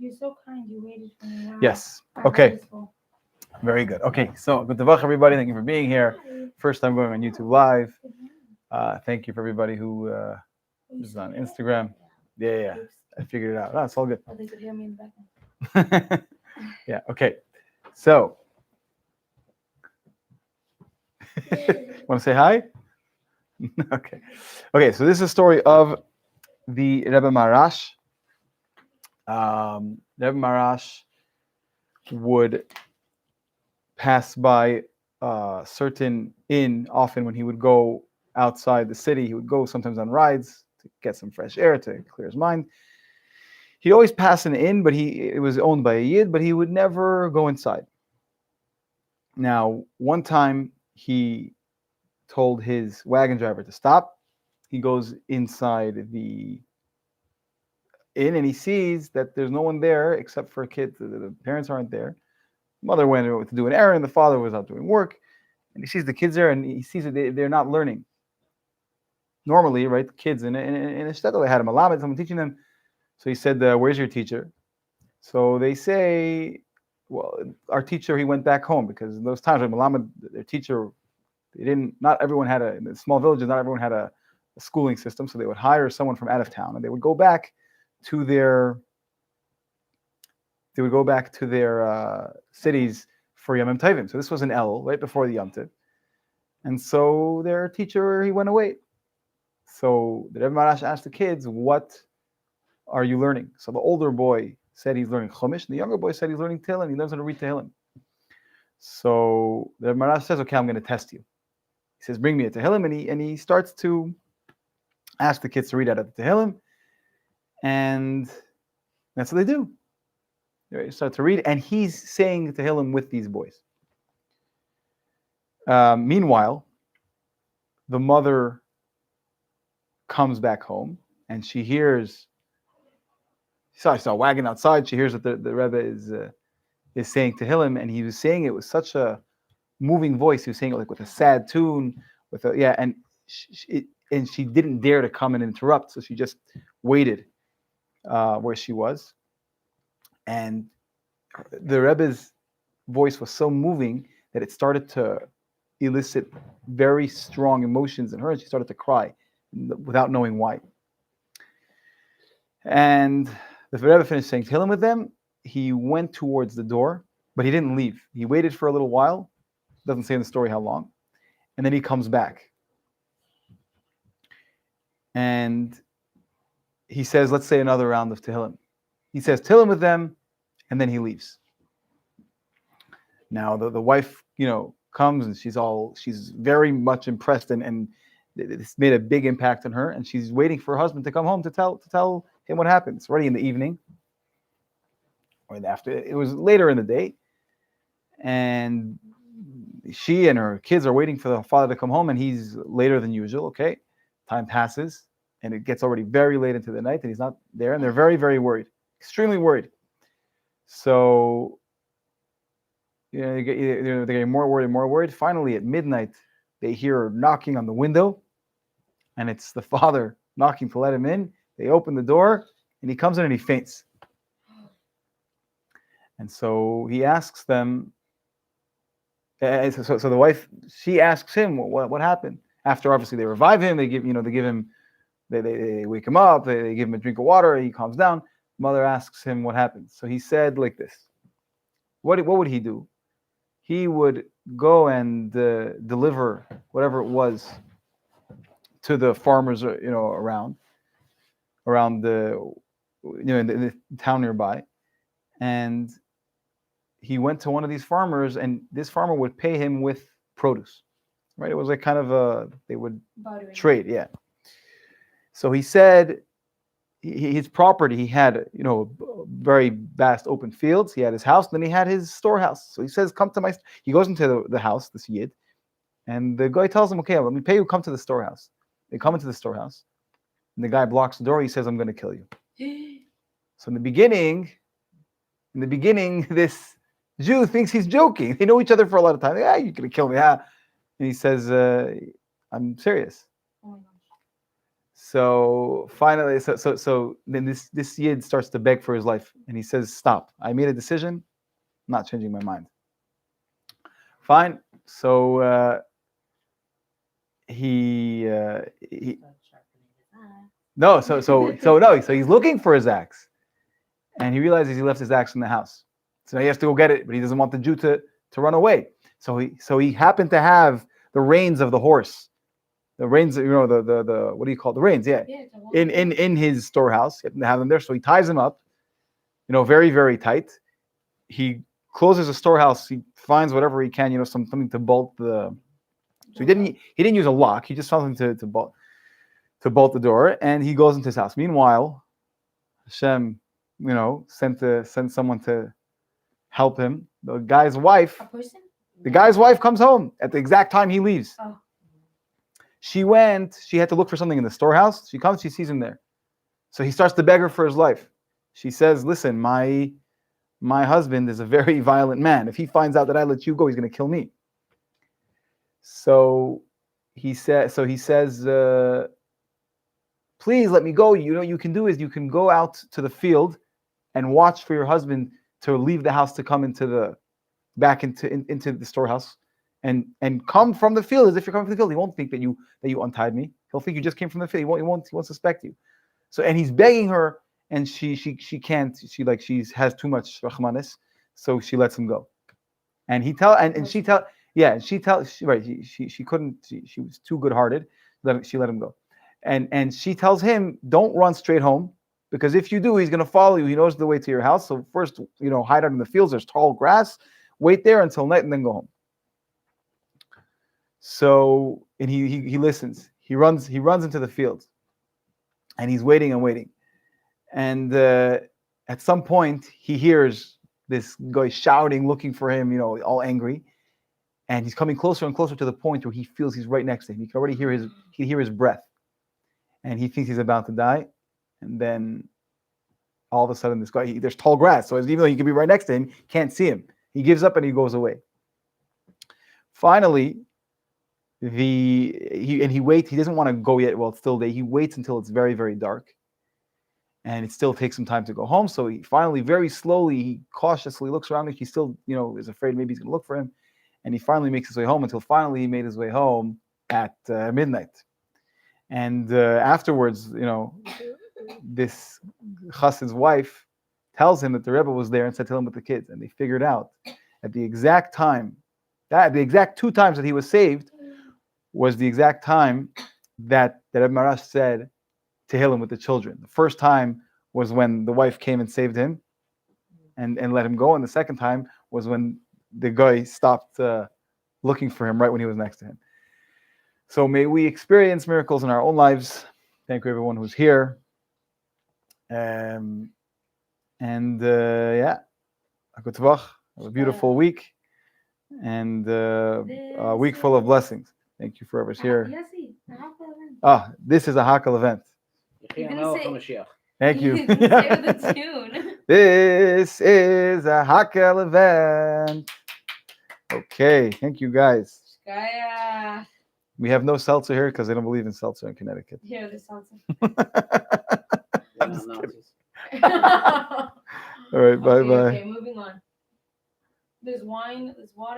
You're so kind. You waited for me. Wow. Yes. How Okay. graceful. Very good. Okay. So good Tavach, everybody. Thank you for being here. First time going on YouTube Live. Thank you for everybody who is on Instagram. Yeah. I figured it out. Oh, it's all good. Oh, they could hear me in the background. Yeah. Okay. So, want to say hi? Okay. Okay. So this is a story of the Rebbe Marash. Rebbe Marash would pass by a certain inn often when he would go outside the city. He would go sometimes on rides to get some fresh air to clear his mind. He'd always pass an inn, but it was owned by a yid, but he would never go inside. Now, one time he told his wagon driver to stop. He goes inside the inn and he sees that there's no one there except for kids. The parents aren't there. Mother went to do an errand. The father was out doing work. And he sees the kids there and he sees that they're not learning. Normally, right, kids in a shtetl, they had a malamed, someone teaching them. So he said, where's your teacher? So they say, well, our teacher, he went back home, because in those times when malamed, their teacher, not everyone had in the small villages, not everyone had a schooling system. So they would hire someone from out of town and they would go back to their cities for Yom Tovim. So this was in El, right before the Yom Tov. And so their teacher, he went away. So the Rebbe Marash asked the kids, what are you learning? So the older boy said he's learning Chumash, and the younger boy said he's learning Tehillim. He learns how to read Tehillim. So the Rebbe Marash says, okay, I'm going to test you. He says, bring me a Tehillim, and he starts to ask the kids to read out of the Tehillim. And that's what they do. They start to read, and he's saying Tehillim with these boys. Meanwhile, the mother comes back home, and she hears. She saw a wagon outside. She hears that the Rebbe is saying Tehillim, and he was saying it with such a moving voice. He was saying it like with a sad tune, and she didn't dare to come and interrupt, so she just waited where she was. And the Rebbe's voice was so moving that it started to elicit very strong emotions in her, and she started to cry without knowing why. And the Rebbe finished saying Tehillim with them. He went towards the door, but he didn't leave. He waited for a little while. Doesn't say in the story how long. And then he comes back. And he says, let's say another round of Tehillim. He says Tehillim with them, and then he leaves. Now the wife, comes, and she's very much impressed, and it's made a big impact on her, and she's waiting for her husband to come home to tell him what happened. It's already in the evening, or after. It was later in the day, and she and her kids are waiting for the father to come home, and he's later than usual. Okay, time passes, and it gets already very late into the night, and he's not there, and they're very, very worried, extremely worried. So they're getting more worried and more worried. Finally, at midnight, they hear knocking on the window, and it's the father knocking to let him in. They open the door, and he comes in and he faints. And so he asks them. So the wife, she asks him, what happened? After obviously they revive him, they wake him up, they give him a drink of water, he calms down. Mother asks him what happened. So he said like this. What would he do? He would go and deliver whatever it was to the farmers, around the, in the town nearby. And he went to one of these farmers, and this farmer would pay him with produce, right? It was like kind of they would trade, yeah. So he said his property, he had, very vast open fields. He had his house, and then he had his storehouse. So he says, come to he goes into the house, this yid, and the guy tells him, okay, let me pay you, come to the storehouse. They come into the storehouse, and the guy blocks the door. He says, I'm going to kill you. So in the beginning, this Jew thinks he's joking. They know each other for a lot of time. You're going to kill me, huh? And he says, I'm serious. So finally, so then this Yid starts to beg for his life, and he says, "Stop! I made a decision. I'm not changing my mind." Fine. So he no. So no. So he's looking for his axe, and he realizes he left his axe in the house. So now he has to go get it, but he doesn't want the Jew to run away. So he happened to have the reins of the horse, the reins, the what do you call it? The reins? Yeah, in his storehouse. He happened to have them there, so he ties him up, very very tight. He closes the storehouse. He finds whatever he can, something to bolt the. So he didn't use a lock. He just found something to bolt the door, and he goes into his house. Meanwhile, Hashem, sent someone to help him. The guy's wife. A person? The guy's wife comes home at the exact time he leaves. Oh. She had to look for something in the storehouse. She comes, she sees him there. So he starts to beg her for his life. She says, "Listen, my husband is a very violent man. If he finds out that I let you go, he's going to kill me." So he says, "Please let me go. What you can do is you can go out to the field and watch for your husband to leave the house to come back into the storehouse and come from the field as if you're coming from the field. He won't think that you untied me. He'll think you just came from the field. He won't suspect you." So, and he's begging her, and she can't. She has too much rachmanis, so she lets him go. And she couldn't. She was too good-hearted. She let him go, and she tells him, "Don't run straight home, because if you do, he's going to follow you. He knows the way to your house. So first, hide out in the fields. There's tall grass. Wait there until night, and then go home." So, and he listens. He runs into the fields, and he's waiting and waiting. And at some point, he hears this guy shouting, looking for him, all angry. And he's coming closer and closer to the point where he feels he's right next to him. He can already hear his breath. And he thinks he's about to die. And then all of a sudden, this guy, there's tall grass. So even though he could be right next to him, can't see him. He gives up and he goes away. Finally, he waits. He doesn't want to go yet while it's still day. He waits until it's very, very dark. And it still takes some time to go home. So he finally, very slowly, he cautiously looks around. He still, is afraid maybe he's going to look for him. And he finally makes his way home until finally he made his way home at midnight. And afterwards, this chassid's wife tells him that the Rebbe was there and said to him with the kids. And they figured out at the exact time, the exact 2 times that he was saved was the exact time that Rebbe Marash said Tehillim with the children. The first time was when the wife came and saved him and let him go. And the second time was when the guy stopped looking for him right when he was next to him. So may we experience miracles in our own lives. Thank you, everyone who's here. Yeah, a good tvach, a beautiful week, and a week full of blessings. Thank you for whoever's here. This is a Hakel event. Thank you. Say with the tune. This is a Hakel event. Okay, thank you guys. We have no seltzer here because they don't believe in seltzer in Connecticut. Here, the seltzer. I'm just kidding. All right, bye-bye. Okay, moving on. There's wine, there's water.